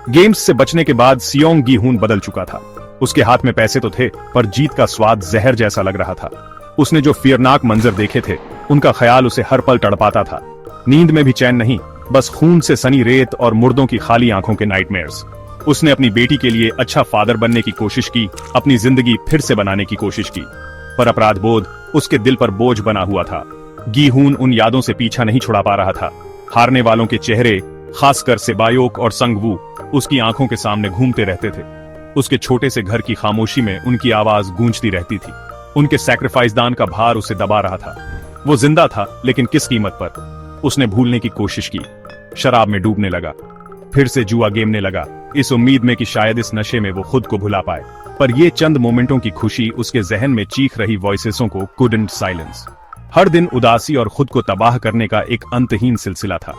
Games से बचने के बाद सियोंग गी-हुन बदल चुका था। उसके हाथ में पैसे तो थे, पर जीत का स्वाद जहर जैसा लग रहा था। उसने जो फियरनाक मंजर देखे थे, उनका ख्याल उसे हर पल तड़पाता था। नींद में भी चैन नहीं, बस खून से सनी रेत और मुर्दों की खाली आंखों के नाइटमेयर्स। उसने अपनी बेटी के लिए अच्छा फादर बनने की कोशिश की, अपनी जिंदगी फिर से बनाने की कोशिश की, पर अपराध बोध उसके दिल पर बोझ बना हुआ था। गी-हुन उन यादों से पीछा नहीं छुड़ा पा रहा था। हारने वालों के चेहरे, खासकर सेबायोक और संगवू, उसकी आंखों के सामने घूमते रहते थे। उसके छोटे से घर की खामोशी में उनकी आवाज गूंजती रहती थी। उनके सैक्रिफाइस दान का भार उसे दबा रहा था। वो जिंदा था, लेकिन किस कीमत पर। उसने भूलने की कोशिश की, शराब में डूबने लगा, फिर से जुआ गेमने लगा, इस उम्मीद में कि शायद इस नशे में वो खुद को भुला पाए। पर ये चंद मोमेंटों की खुशी उसके जहन में चीख रही वॉइसेसों को कुडंट साइलेंस। हर दिन उदासी और खुद को तबाह करने का एक अंतहीन सिलसिला था।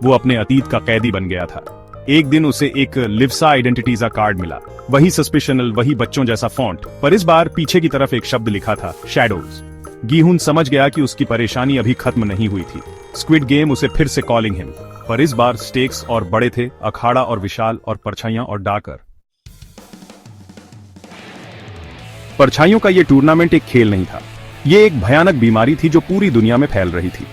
वो अपने अतीत का कैदी बन गया था। एक दिन उसे एक लिव्सा आइडेंटिटीजा कार्ड मिला, वही सस्पिशनल, वही बच्चों जैसा फॉन्ट, पर इस बार पीछे की तरफ एक शब्द लिखा था, शैडोज। गी-हुन समझ गया कि उसकी परेशानी अभी खत्म नहीं हुई थी। स्क्विड गेम उसे फिर से कॉलिंग हिम, पर इस बार स्टेक्स और बड़े थे, अखाड़ा और विशाल और परछाइयां और डाकर। परछाइयों का ये टूर्नामेंट एक खेल नहीं था, ये एक भयानक बीमारी थी जो पूरी दुनिया में फैल रही थी।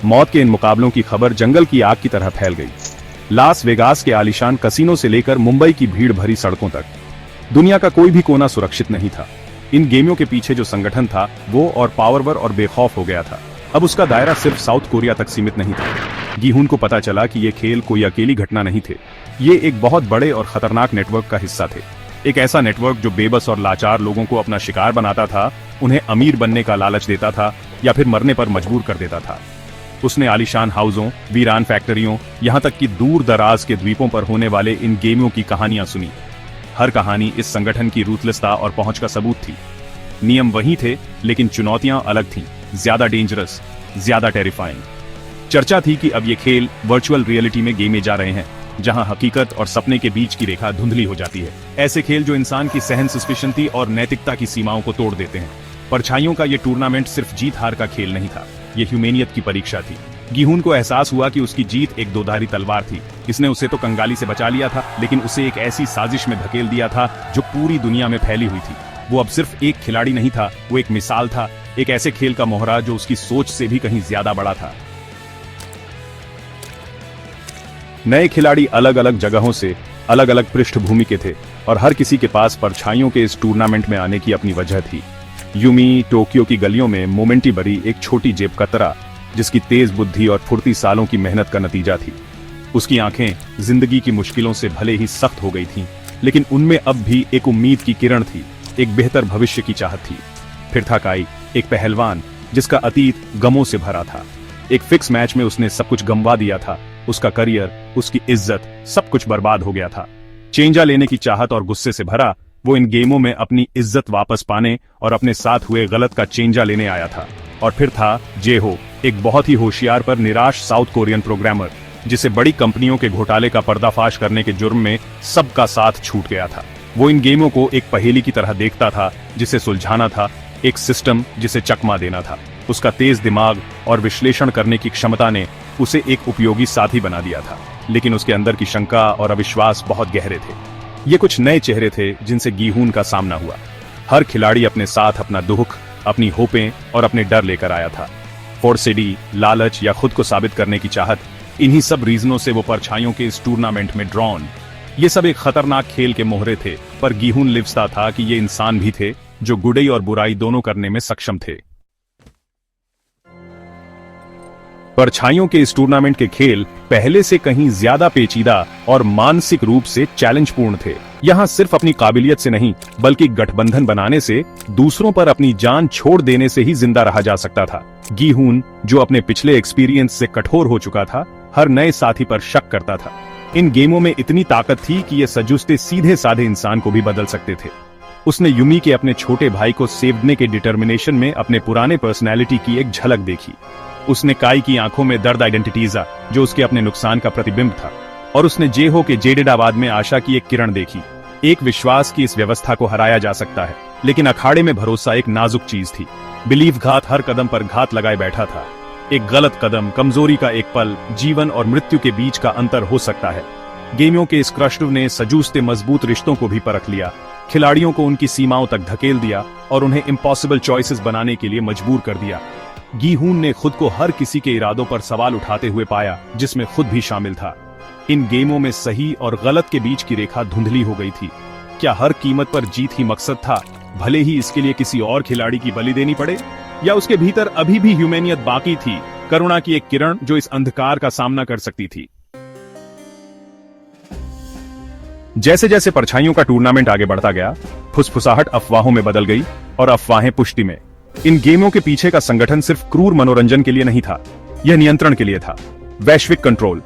मौत के इन मुकाबलों की खबर जंगल की आग की तरह फैल गई। लास वेगास के आलीशान कसिनो से लेकर मुंबई की भीड़ भरी सड़कों तक, दुनिया का कोई भी कोना सुरक्षित नहीं था। इन गेमों के पीछे जो संगठन था, वो और पावरवर और बेखौफ हो गया था। अब उसका दायरा सिर्फ साउथ कोरिया तक सीमित नहीं था। गी-हुन को पता चला कि ये खेल कोई अकेली घटना नहीं थे, ये एक बहुत बड़े और खतरनाक नेटवर्क का हिस्सा थे। एक ऐसा नेटवर्क जो बेबस और लाचार लोगों को अपना शिकार बनाता था, उन्हें अमीर बनने का लालच देता था या फिर मरने पर मजबूर कर देता था। उसने आलीशान हाउसों, वीरान फैक्ट्रियों, यहाँ तक कि दूर दराज के द्वीपों पर होने वाले इन गेमों की कहानियां सुनी। हर कहानी इस संगठन की रूथलेसता और पहुंच का सबूत थी। नियम वही थे, लेकिन चुनौतियां अलग थीं, ज्यादा डेंजरस, ज्यादा टेरिफाइंग। चर्चा थी कि अब ये खेल वर्चुअल रियलिटी में गेमे जा रहे हैं, जहां हकीकत और सपने के बीच की रेखा धुंधली हो जाती है। ऐसे खेल जो इंसान की सहन सस्पिशनती और नैतिकता की सीमाओं को तोड़ देते हैं। परछाइयों का ये टूर्नामेंट सिर्फ जीत हार का खेल नहीं था, ये ह्यूमेनियत की परीक्षा थी। गी-हुन को एहसास हुआ कि उसकी जीत एक दोधारी तलवार थी। इसने उसे तो कंगाली से बचा लिया था, लेकिन उसे एक ऐसी साजिश में धकेल दिया था जो पूरी दुनिया में फैली हुई थी। वो अब सिर्फ एक खिलाड़ी नहीं था, वो एक मिसाल था, एक ऐसे खेल का मोहरा जो उसकी सोच से भी कहीं ज्यादा बड़ा था। नए खिलाड़ी अलग अलग जगहों से, अलग अलग पृष्ठभूमि के थे, और हर किसी के पास परछाइयों के इस टूर्नामेंट में आने की अपनी वजह थी। यूमी टोक्यो की गलियों में मोमेंटी भरी एक छोटी जेब कतरा, जिसकी तेज बुद्धि और फुर्ती सालों की मेहनत का नतीजा थी। उसकी आंखें जिंदगी की मुश्किलों से भले ही सख्त हो गई थीं, लेकिन उनमें अब भी एक उम्मीद की किरण थी, एक बेहतर भविष्य की चाहत थी। फिर था काई, एक पहलवान जिसका अतीत गमों से भरा था। एक फिक्स मैच में उसने सब कुछ गंवा दिया था, उसका करियर, उसकी इज्जत, सब कुछ बर्बाद हो गया था। चेंजा लेने की चाहत और गुस्से से भरा, वो इन गेमों में अपनी इज्जत वापस पाने और अपने साथ हुए गलत का चेंजा लेने आया था। और फिर था जेहो, एक बहुत ही होशियार पर निराश साउथ कोरियन प्रोग्रामर, जिसे बड़ी कंपनियों के घोटाले का पर्दाफाश करने के जुर्म में सबका साथ छूट गया था। वो इन गेमों को एक पहेली की तरह देखता था, जिसे सुलझाना था, एक सिस्टम जिसे चकमा देना था। उसका तेज दिमाग और विश्लेषण करने की क्षमता ने उसे एक उपयोगी साथी बना दिया था, लेकिन उसके अंदर की शंका और अविश्वास बहुत गहरे थे। ये कुछ नए चेहरे थे जिनसे गी-हुन का सामना हुआ। हर खिलाड़ी अपने साथ अपना दुख, अपनी होपें और अपने डर लेकर आया था। फोर्सिडी, लालच या खुद को साबित करने की चाहत, इन्हीं सब रीजनों से वो परछाइयों के इस टूर्नामेंट में ड्रॉन। ये सब एक खतरनाक खेल के मोहरे थे, पर गी-हुन लिव्सता था कि ये इंसान भी थे जो गुडई और बुराई दोनों करने में सक्षम थे। परछाइयों के इस टूर्नामेंट के खेल पहले से कहीं ज्यादा पेचीदा और मानसिक रूप से चैलेंजपूर्ण थे। यहाँ सिर्फ अपनी काबिलियत से नहीं, बल्कि गठबंधन बनाने से, दूसरों पर अपनी जान छोड़ देने से ही जिंदा रहा जा सकता था। गी-हुन, जो अपने पिछले एक्सपीरियंस से कठोर हो चुका था, हर नए साथी पर शक करता था। इन गेमों में इतनी ताकत थी कि ये सजुस्ते सीधे साधे इंसान को भी बदल सकते थे। उसने यूमी के अपने छोटे भाई को सेवने के डिटर्मिनेशन में अपने पुराने पर्सनैलिटी की एक झलक देखी। उसने काई की आंखों में दर्द आइडेंटिटीजा, जो उसके अपने नुकसान का प्रतिबिंब था, और उसने जेहो के जेडेडाबाद में आशा की एक किरण देखी, एक विश्वास की इस व्यवस्था को हराया जा सकता है। लेकिन अखाड़े में भरोसा एक नाजुक चीज थी। बिलीव घात हर कदम पर घात लगाए बैठा था। एक गलत कदम, कमजोरी का एक पल, जीवन और मृत्यु के बीच का अंतर हो सकता है। गेमियों के इस क्रस्टव ने सजूसते मजबूत रिश्तों को भी परख लिया, खिलाड़ियों को उनकी सीमाओं तक धकेल दिया और उन्हें इम्पॉसिबल चॉइसेस बनाने के लिए मजबूर कर दिया। गी हुन ने खुद को हर किसी के इरादों पर सवाल उठाते हुए पाया, जिसमें खुद भी शामिल था। इन गेमों में सही और गलत के बीच की रेखा धुंधली हो गई थी। क्या हर कीमत पर जीत ही मकसद था, भले ही इसके लिए किसी और खिलाड़ी की बलि देनी पड़े? या उसके भीतर अभी भी ह्यूमैनियत बाकी थी, करुणा की एक किरण जो इस अंधकार का सामना कर सकती थी? जैसे जैसे परछाइयों का टूर्नामेंट आगे बढ़ता गया, फुसफुसाहट अफवाहों में बदल गई और अफवाहें पुष्टि में। इन गेमों के पीछे का संगठन सिर्फ क्रूर मनोरंजन के लिए नहीं था, यह नियंत्रण के लिए था। वैश्विक कंट्रोल।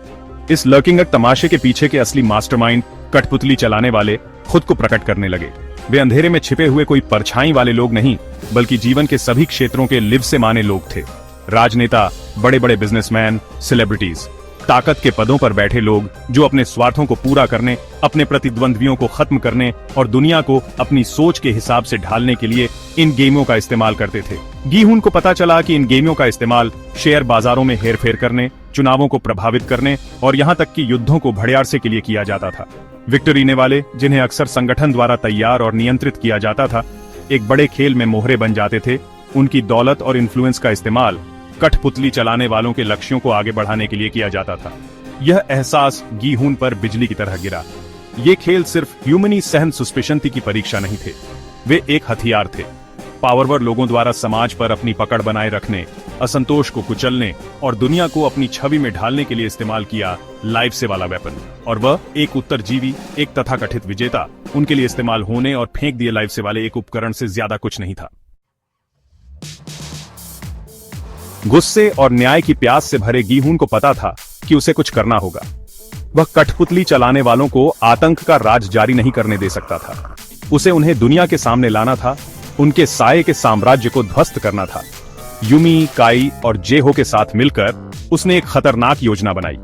इस लर्किंग तमाशे के पीछे के असली मास्टरमाइंड, कठपुतली चलाने वाले, खुद को प्रकट करने लगे। वे अंधेरे में छिपे हुए कोई परछाई वाले लोग नहीं, बल्कि जीवन के सभी क्षेत्रों के लिव से माने लोग थे। राजनेता, बड़े बड़े बिजनेसमैन, सेलिब्रिटीज, ताकत के पदों पर बैठे लोग जो अपने स्वार्थों को पूरा करने, अपने प्रतिद्वंद्वियों को खत्म करने और दुनिया को अपनी सोच के हिसाब से ढालने के लिए इन गेमों का इस्तेमाल करते थे। गी हुन को पता चला कि इन गेमों का इस्तेमाल शेयर बाजारों में हेरफेर करने, चुनावों को प्रभावित करने और यहाँ तक कि युद्धों को भड़ियारसे के लिए किया जाता था। विक्टोरीने वाले, जिन्हें अक्सर संगठन द्वारा तैयार और नियंत्रित किया जाता था, एक बड़े खेल में मोहरे बन जाते थे। उनकी दौलत और इन्फ्लुएंस का इस्तेमाल कठपुतली चलाने वालों के लक्ष्यों को आगे बढ़ाने के लिए किया जाता था। यह एहसास गी हुन पर बिजली की तरह गिरा। ये खेल सिर्फ ह्यूमनी सहन सुस्पिशंति की परीक्षा नहीं थे, वे एक हथियार थे। पावरवर लोगों द्वारा समाज पर अपनी पकड़ बनाए रखने, असंतोष को कुचलने और दुनिया को अपनी छवि में ढालने के लिए इस्तेमाल किया लाइफ से वाला वेपन। और वह एक उत्तरजीवी, एक तथाकथित विजेता, उनके लिए इस्तेमाल होने और फेंक दिए लाइफ से वाले एक उपकरण से ज्यादा कुछ नहीं था। गुस्से और न्याय की प्यास से भरे गी हुन को पता था कि उसे कुछ करना होगा। वह कठपुतली चलाने वालों को आतंक का राज जारी नहीं करने दे सकता था। उसे उन्हें दुनिया के सामने लाना था, उनके साये के साम्राज्य को ध्वस्त करना था। यूमी, काई और जेहो के साथ मिलकर उसने एक खतरनाक योजना बनाई।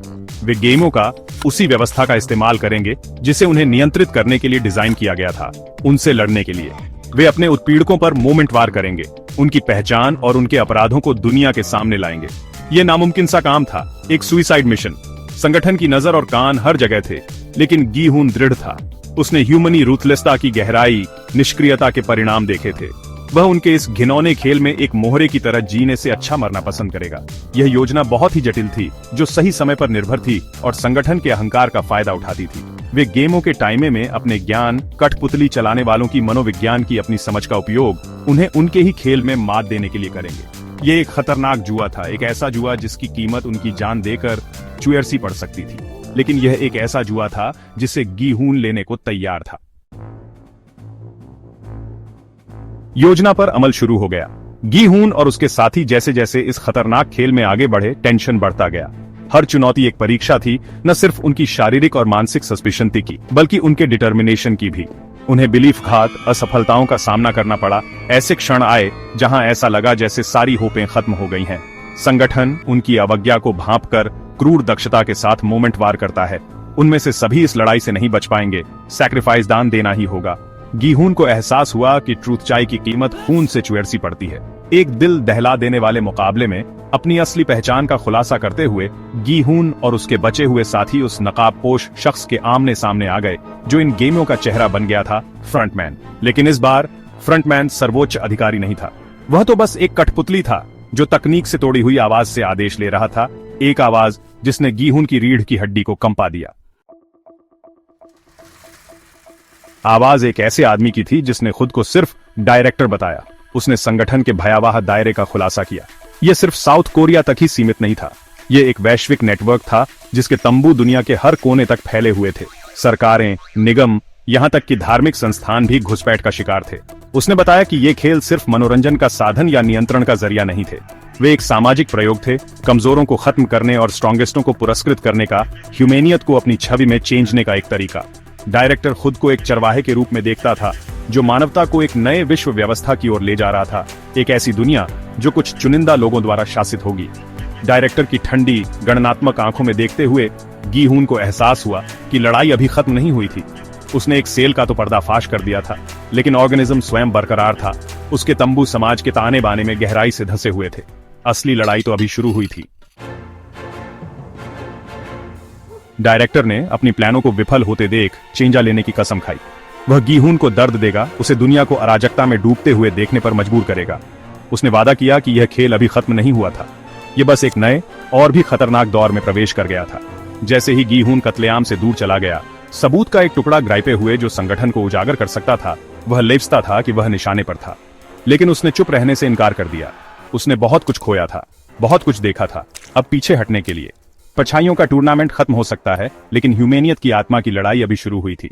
वे गेमों का उसी व्यवस्था का इस्तेमाल करेंगे जिसे उन्हें नियंत्रित करने के लिए डिजाइन किया गया था, उनसे लड़ने के लिए। वे अपने उत्पीड़कों पर मोमेंट वार करेंगे, उनकी पहचान और उनके अपराधों को दुनिया के सामने लाएंगे। यह नामुमकिन सा काम था, एक सुइसाइड मिशन। संगठन की नजर और कान हर जगह थे, लेकिन गी हुन दृढ़ था। उसने ह्यूमनी रूथलेसता की गहराई, निष्क्रियता के परिणाम देखे थे। वह उनके इस घिनौने खेल में एक मोहरे की तरह जीने से अच्छा मरना पसंद करेगा। यह योजना बहुत ही जटिल थी, जो सही समय पर निर्भर थी और संगठन के अहंकार का फायदा उठाती थी। वे गेमों के टाइमे में अपने ज्ञान, कठपुतली चलाने वालों की मनोविज्ञान की अपनी समझ का उपयोग उन्हें उनके ही खेल में मात देने के लिए करेंगे। ये एक खतरनाक जुआ था, एक ऐसा जुआ जिसकी कीमत उनकी जान देकर चुएरसी पड़ सकती थी। लेकिन यह एक ऐसा जुआ था जिसे गी हुन लेने को तैयार था। योजना पर अमल शुरू हो गया। गी हुन और उसके साथी जैसे जैसे इस खतरनाक खेल में आगे बढ़े, टेंशन बढ़ता गया। हर चुनौती एक परीक्षा थी, न सिर्फ उनकी शारीरिक और मानसिक सस्पिशंति की, बल्कि उनके डिटर्मिनेशन की भी। उन्हें बिलीफ घात, असफलताओं का सामना करना पड़ा। ऐसे क्षण आए जहां ऐसा लगा जैसे सारी होपें खत्म हो गई हैं। संगठन उनकी अवज्ञा को भांपकर क्रूर दक्षता के साथ मोमेंट वार करता है। उनमें से सभी इस लड़ाई से नहीं बच पाएंगे, सैक्रिफाइस दान देना ही होगा। गी हुन को एहसास हुआ कि ट्रूथ चाय की कीमत खून से चुएरसी पड़ती है। एक दिल दहला देने वाले मुकाबले में अपनी असली पहचान का खुलासा करते हुए गी हुन और उसके बचे हुए साथी उस नकाबपोश शख्स के आमने सामने आ गए जो इन गेमों का चेहरा बन गया था, फ्रंटमैन। लेकिन इस बार फ्रंटमैन सर्वोच्च अधिकारी नहीं था, वह तो बस एक कठपुतली था जो तकनीक से तोड़ी हुई आवाज से आदेश ले रहा था, एक आवाज जिसने गी हुन की रीढ़ की हड्डी को कंपा दिया। आवाज एक ऐसे आदमी की थी जिसने खुद को सिर्फ डायरेक्टर बताया। उसने संगठन के भयावह दायरे का खुलासा किया। यह सिर्फ साउथ कोरिया तक ही सीमित नहीं था, यह एक वैश्विक नेटवर्क था जिसके तंबू दुनिया के हर कोने तक फैले हुए थे। सरकारें, निगम, यहाँ तक कि धार्मिक संस्थान भी घुसपैठ का शिकार थे। उसने बताया कि ये खेल सिर्फ मनोरंजन का साधन या नियंत्रण का जरिया नहीं थे, वे एक सामाजिक प्रयोग थे, कमजोरों को खत्म करने और स्ट्रॉन्गेस्टों को पुरस्कृत करने का, ह्यूमैनियत को अपनी छवि में चेंजने का एक तरीका। डायरेक्टर खुद को एक चरवाहे के रूप में देखता था जो मानवता को एक नए विश्व व्यवस्था की ओर ले जा रहा था, एक ऐसी दुनिया जो कुछ चुनिंदा लोगों द्वारा शासित होगी। डायरेक्टर की ठंडी, गणनात्मक आंखों में देखते हुए गी हुन को एहसास हुआ कि लड़ाई अभी खत्म नहीं हुई थी। उसने एक सेल का तो पर्दाफाश कर दिया था, लेकिन ऑर्गेनिज्म स्वयं बरकरार था। उसके तंबू समाज के ताने बाने में गहराई से धंसे हुए थे। असली लड़ाई तो अभी शुरू हुई थी। डायरेक्टर ने अपनी प्लानों को विफल होते देख चेंजा लेने की कसम खाई। वह गीहून को दर्द देगा, उसे दुनिया को अराजकता में डूबते हुए देखने पर मजबूर करेगा। उसने वादा किया कि यह खेल अभी खत्म नहीं हुआ था, यह बस एक नए और भी खतरनाक दौर में प्रवेश कर गया था। जैसे ही गीहून कत्लेआम से दूर चला गया, सबूत का एक टुकड़ा ग्राइपे हुए जो संगठन को उजागर कर सकता था, वह लेप्सता था कि वह निशाने पर था। लेकिन उसने चुप रहने से इनकार कर दिया। उसने बहुत कुछ खोया था, बहुत कुछ देखा था, अब पीछे हटने के लिए। परछाइयों का टूर्नामेंट खत्म हो सकता है, लेकिन ह्यूमेनियत की आत्मा की लड़ाई अभी शुरू हुई थी।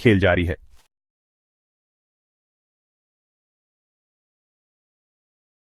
खेल जारी है।